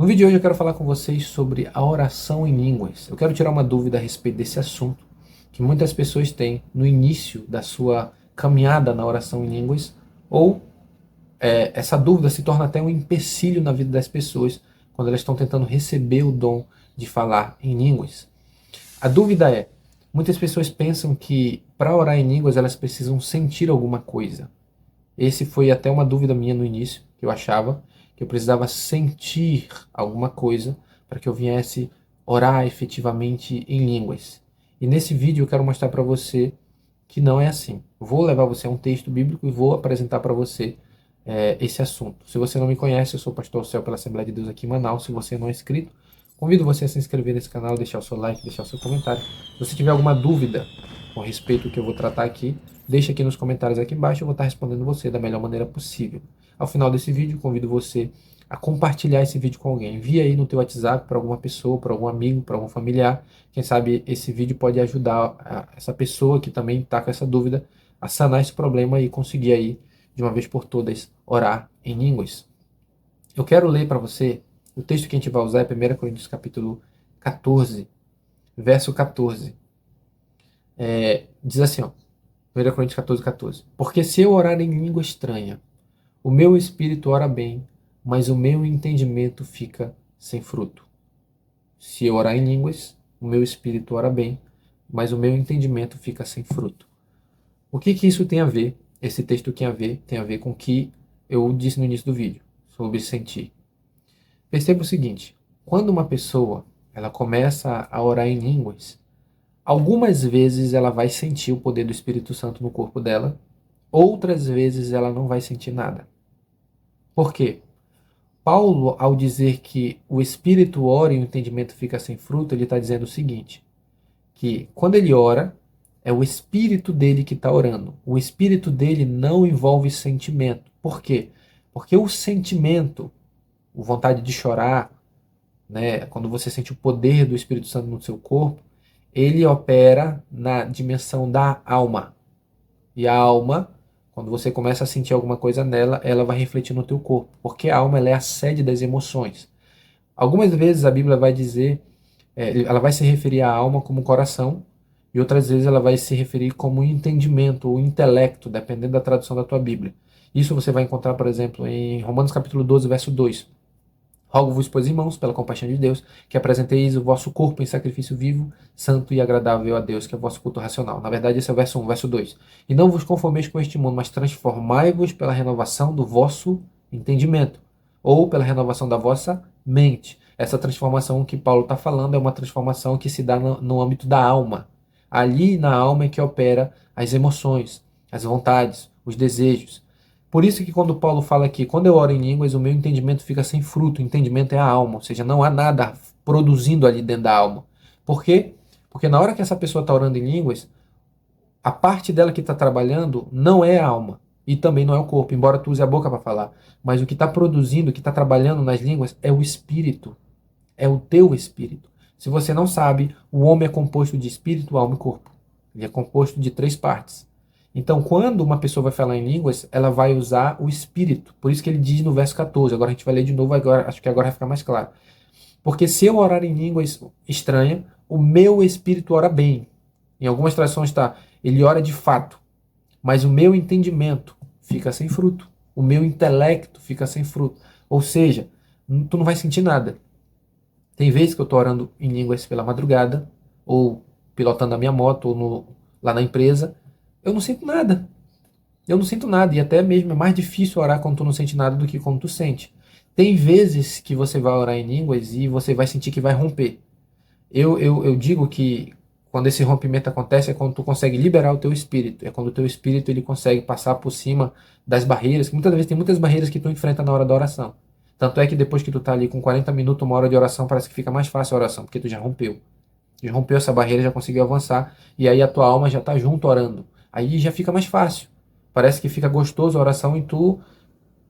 No vídeo de hoje eu quero falar com vocês sobre a oração em línguas. Eu quero tirar uma dúvida a respeito desse assunto que muitas pessoas têm no início da sua caminhada na oração em línguas, ou essa dúvida se torna até um empecilho na vida das pessoas quando elas estão tentando receber o dom de falar em línguas. A dúvida é, muitas pessoas pensam que para orar em línguas elas precisam sentir alguma coisa. Esse foi até uma dúvida minha no início, que eu achava que eu precisava sentir alguma coisa para que eu viesse orar efetivamente em línguas. E nesse vídeo eu quero mostrar para você que não é assim. Vou levar você a um texto bíblico e vou apresentar para você esse assunto. Se você não me conhece, eu sou o pastor Céu pela Assembleia de Deus aqui em Manaus. Se você não é inscrito, convido você a se inscrever nesse canal, deixar o seu like, deixar o seu comentário. Se você tiver alguma dúvida com respeito ao que eu vou tratar aqui, deixa aqui nos comentários aqui embaixo, eu vou estar respondendo você da melhor maneira possível. Ao final desse vídeo, convido você a compartilhar esse vídeo com alguém. Envia aí no teu WhatsApp para alguma pessoa, para algum amigo, para algum familiar. Quem sabe esse vídeo pode ajudar essa pessoa que também está com essa dúvida a sanar esse problema e conseguir aí, de uma vez por todas, orar em línguas. Eu quero ler para você, o texto que a gente vai usar é 1 Coríntios capítulo 14, verso 14. Diz assim, ó, 1 Coríntios 14, 14. Porque se eu orar em língua estranha, o meu espírito ora bem, mas o meu entendimento fica sem fruto. Se eu orar em línguas, o meu espírito ora bem, mas o meu entendimento fica sem fruto. O que isso tem a ver? Esse texto tem a ver com o que eu disse no início do vídeo, sobre sentir. Perceba o seguinte, quando uma pessoa ela começa a orar em línguas, algumas vezes ela vai sentir o poder do Espírito Santo no corpo dela, outras vezes ela não vai sentir nada. Por quê? Paulo, ao dizer que o Espírito ora e o entendimento fica sem fruto, ele está dizendo o seguinte, que quando ele ora, é o Espírito dele que está orando. O Espírito dele não envolve sentimento. Por quê? Porque o sentimento, a vontade de chorar, né, quando você sente o poder do Espírito Santo no seu corpo, ele opera na dimensão da alma. E a alma, quando você começa a sentir alguma coisa nela, ela vai refletir no teu corpo, porque a alma ela é a sede das emoções. Algumas vezes a Bíblia vai dizer, ela vai se referir à alma como coração, e outras vezes ela vai se referir como entendimento ou intelecto, dependendo da tradução da tua Bíblia. Isso você vai encontrar, por exemplo, em Romanos capítulo 12, verso 2. Rogo-vos, pois, irmãos, pela compaixão de Deus, que apresenteis o vosso corpo em sacrifício vivo, santo e agradável a Deus, que é o vosso culto racional. Na verdade, esse é o verso 1, verso 2. E não vos conformeis com este mundo, mas transformai-vos pela renovação do vosso entendimento, ou pela renovação da vossa mente. Essa transformação que Paulo está falando é uma transformação que se dá no âmbito da alma. Ali na alma é que opera as emoções, as vontades, os desejos. Por isso que quando Paulo fala aqui, quando eu oro em línguas, o meu entendimento fica sem fruto. O entendimento é a alma, ou seja, não há nada produzindo ali dentro da alma. Por quê? Porque na hora que essa pessoa está orando em línguas, a parte dela que está trabalhando não é a alma e também não é o corpo, embora tu use a boca para falar. Mas o que está produzindo, o que está trabalhando nas línguas é o espírito, é o teu espírito. Se você não sabe, o homem é composto de espírito, alma e corpo. Ele é composto de 3 partes. Então, quando uma pessoa vai falar em línguas, ela vai usar o espírito. Por isso que ele diz no verso 14. Agora a gente vai ler de novo, agora, acho que agora vai ficar mais claro. Porque se eu orar em línguas estranhas, o meu espírito ora bem. Em algumas traduções está, ele ora de fato. Mas o meu entendimento fica sem fruto. O meu intelecto fica sem fruto. Ou seja, tu não vai sentir nada. Tem vezes que eu estou orando em línguas pela madrugada, ou pilotando a minha moto, ou lá na empresa, eu não sinto nada. Eu não sinto nada. E até mesmo é mais difícil orar quando tu não sente nada do que quando tu sente. Tem vezes que você vai orar em línguas e você vai sentir que vai romper. Eu digo que quando esse rompimento acontece é quando tu consegue liberar o teu espírito. É quando o teu espírito ele consegue passar por cima das barreiras. Que muitas vezes tem muitas barreiras que tu enfrenta na hora da oração. Tanto é que depois que tu tá ali com 40 minutos, 1 hora de oração, parece que fica mais fácil a oração, porque tu já rompeu. Já rompeu essa barreira, já conseguiu avançar. E aí a tua alma já tá junto orando. Aí já fica mais fácil. Parece que fica gostoso a oração e tu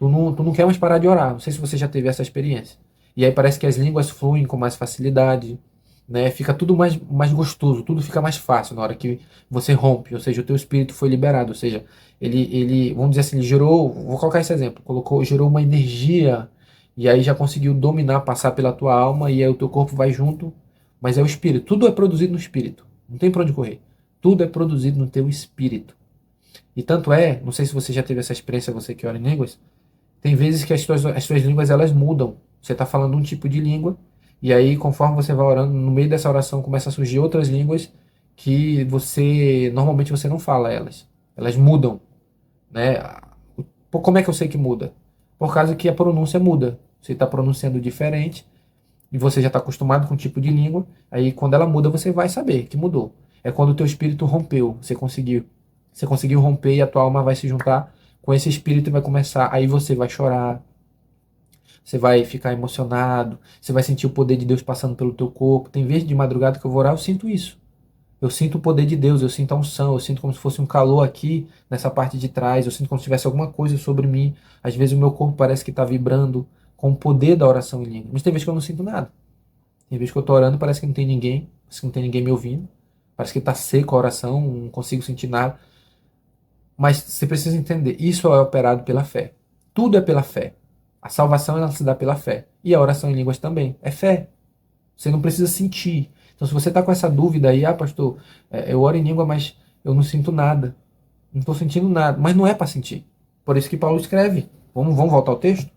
não quer mais parar de orar. Não sei se você já teve essa experiência. E aí parece que as línguas fluem com mais facilidade, né? Fica tudo mais gostoso, tudo fica mais fácil na hora que você rompe. Ou seja, o teu espírito foi liberado. Ou seja, vamos dizer assim, ele gerou, vou colocar esse exemplo, gerou uma energia e aí já conseguiu dominar, passar pela tua alma, e aí o teu corpo vai junto, mas é o espírito. Tudo é produzido no espírito. Não tem pra onde correr. Tudo é produzido no teu espírito. E tanto é, não sei se você já teve essa experiência, você que ora em línguas, tem vezes que as tuas línguas elas mudam. Você está falando um tipo de língua, e aí conforme você vai orando, no meio dessa oração começa a surgir outras línguas que normalmente você não fala elas. Elas mudam, né? Como é que eu sei que muda? Por causa que a pronúncia muda. Você está pronunciando diferente e você já está acostumado com um tipo de língua. Aí quando ela muda, você vai saber que mudou. É quando o teu espírito rompeu. Você conseguiu romper e a tua alma vai se juntar com esse espírito e vai começar. Aí você vai chorar, você vai ficar emocionado, você vai sentir o poder de Deus passando pelo teu corpo. Tem vezes de madrugada que eu vou orar, eu sinto isso. Eu sinto o poder de Deus, eu sinto a unção, eu sinto como se fosse um calor aqui nessa parte de trás, eu sinto como se tivesse alguma coisa sobre mim. Às vezes o meu corpo parece que está vibrando com o poder da oração em língua. Mas tem vezes que eu não sinto nada. Tem vezes que eu estou orando e parece que não tem ninguém, parece que não tem ninguém me ouvindo. Parece que está seco a oração, não consigo sentir nada. Mas você precisa entender, isso é operado pela fé. Tudo é pela fé. A salvação ela se dá pela fé. E a oração em línguas também. É fé. Você não precisa sentir. Então, se você está com essa dúvida aí, pastor, eu oro em língua, mas eu não sinto nada. Não estou sentindo nada. Mas não é para sentir. Por isso que Paulo escreve. Vamos voltar ao texto?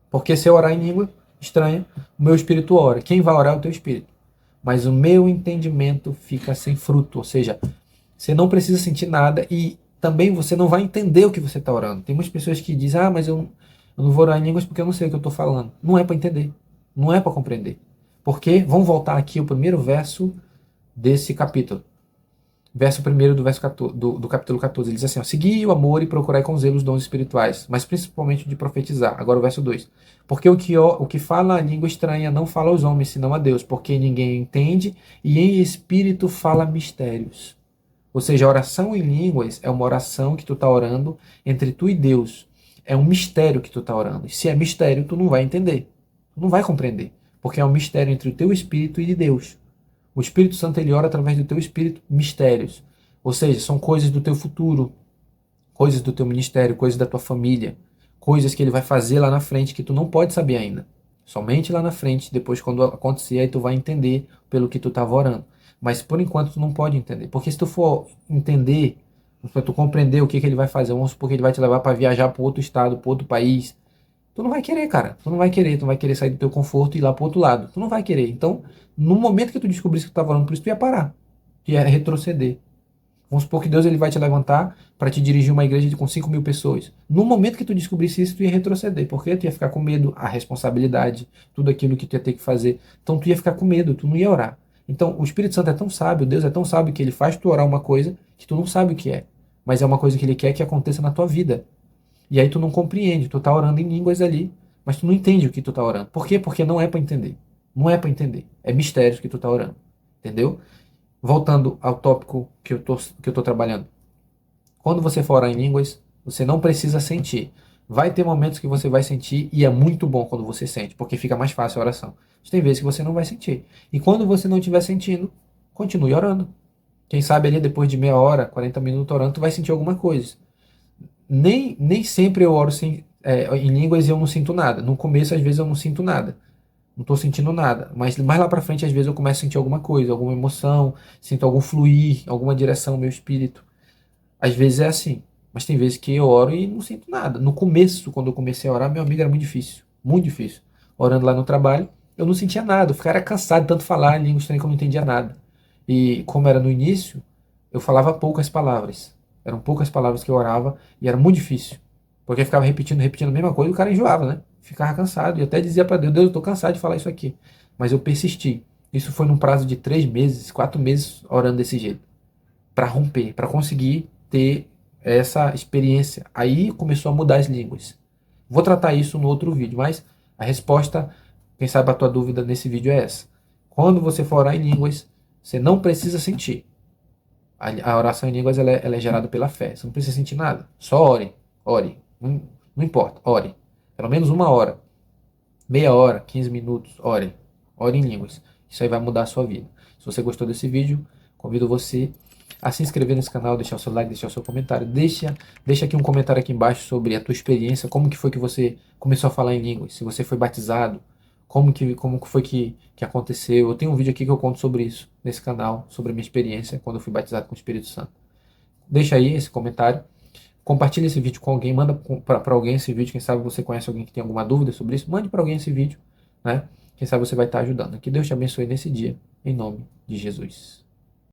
Porque se eu orar em língua estranha, o meu espírito ora. Quem vai orar é o teu espírito. Mas o meu entendimento fica sem fruto. Ou seja, você não precisa sentir nada e também você não vai entender o que você está orando. Tem muitas pessoas que dizem, mas eu não vou orar em línguas porque eu não sei o que eu estou falando. Não é para entender. Não é para compreender. Porque, vamos voltar aqui ao primeiro verso desse capítulo. Verso 1 do, verso 14, do capítulo 14. Ele diz assim, segui o amor e procurai com zelo os dons espirituais, mas principalmente de profetizar. Agora o verso 2. Porque o que fala a língua estranha não fala aos homens, senão a Deus, porque ninguém entende e em espírito fala mistérios. Ou seja, a oração em línguas é uma oração que tu está orando entre tu e Deus. É um mistério que tu está orando. E se é mistério, tu não vai entender. Tu não vai compreender. Porque é um mistério entre o teu espírito e de Deus. O Espírito Santo ele ora através do teu espírito mistérios. Ou seja, são coisas do teu futuro, coisas do teu ministério, coisas da tua família, coisas que ele vai fazer lá na frente que tu não pode saber ainda. Somente lá na frente, depois quando acontecer, aí tu vai entender pelo que tu estava orando. Mas por enquanto tu não pode entender. Porque se tu for entender, se tu compreender o que ele vai fazer, vamos supor que ele vai te levar para viajar para outro estado, para outro país, tu não vai querer, cara. Tu não vai querer. Tu vai querer sair do teu conforto e ir lá pro outro lado. Tu não vai querer. Então, no momento que tu descobrisse que tu estava orando por isso, tu ia parar. Tu ia retroceder. Vamos supor que Deus ele vai te levantar para te dirigir uma igreja com 5 mil pessoas. No momento que tu descobrisse isso, tu ia retroceder. Porque tu ia ficar com medo, a responsabilidade, tudo aquilo que tu ia ter que fazer. Então, tu ia ficar com medo, tu não ia orar. Então, o Espírito Santo é tão sábio, Deus é tão sábio que ele faz tu orar uma coisa que tu não sabe o que é. Mas é uma coisa que ele quer que aconteça na tua vida. E aí tu não compreende, tu tá orando em línguas ali, mas tu não entende o que tu tá orando. Por quê? Porque não é para entender. Não é para entender. É mistérios que tu tá orando. Entendeu? Voltando ao tópico que eu tô trabalhando. Quando você for orar em línguas, você não precisa sentir. Vai ter momentos que você vai sentir e é muito bom quando você sente, porque fica mais fácil a oração. Mas tem vezes que você não vai sentir. E quando você não estiver sentindo, continue orando. Quem sabe ali depois de meia hora, 40 minutos orando, tu vai sentir alguma coisa. Nem sempre eu oro em línguas e eu não sinto nada. No começo, às vezes, eu não sinto nada. Não estou sentindo nada. Mas mais lá para frente, às vezes, eu começo a sentir alguma coisa, alguma emoção, sinto algum fluir, alguma direção no meu espírito. Às vezes é assim. Mas tem vezes que eu oro e não sinto nada. No começo, quando eu comecei a orar, meu amigo era muito difícil. Muito difícil. Orando lá no trabalho, eu não sentia nada. Eu ficava cansado de tanto falar em língua estranha que eu não entendia nada. E como era no início, eu falava poucas palavras. Eram poucas palavras que eu orava e era muito difícil. Porque eu ficava repetindo a mesma coisa e o cara enjoava, né? Ficava cansado e até dizia para Deus, Deus, eu tô cansado de falar isso aqui. Mas eu persisti. Isso foi num prazo de 3 meses, 4 meses orando desse jeito. Para romper, para conseguir ter essa experiência. Aí começou a mudar as línguas. Vou tratar isso no outro vídeo, mas a resposta, quem sabe a tua dúvida nesse vídeo é essa. Quando você for orar em línguas, você não precisa sentir. A oração em línguas ela é gerada pela fé. Você não precisa sentir nada. Só ore. Ore. Não importa. Ore. Pelo menos 1 hora. Meia hora, 15 minutos. Ore. Ore em línguas. Isso aí vai mudar a sua vida. Se você gostou desse vídeo, convido você a se inscrever nesse canal, deixar o seu like, deixar o seu comentário. Deixa aqui um comentário aqui embaixo sobre a tua experiência, como que foi que você começou a falar em línguas, se você foi batizado, como que foi que aconteceu. Eu tenho um vídeo aqui que eu conto sobre isso, nesse canal, sobre a minha experiência quando eu fui batizado com o Espírito Santo. Deixa aí esse comentário. Compartilhe esse vídeo com alguém, manda para alguém esse vídeo. Quem sabe você conhece alguém que tem alguma dúvida sobre isso, mande para alguém esse vídeo, né? Quem sabe você vai estar ajudando. Que Deus te abençoe nesse dia, em nome de Jesus.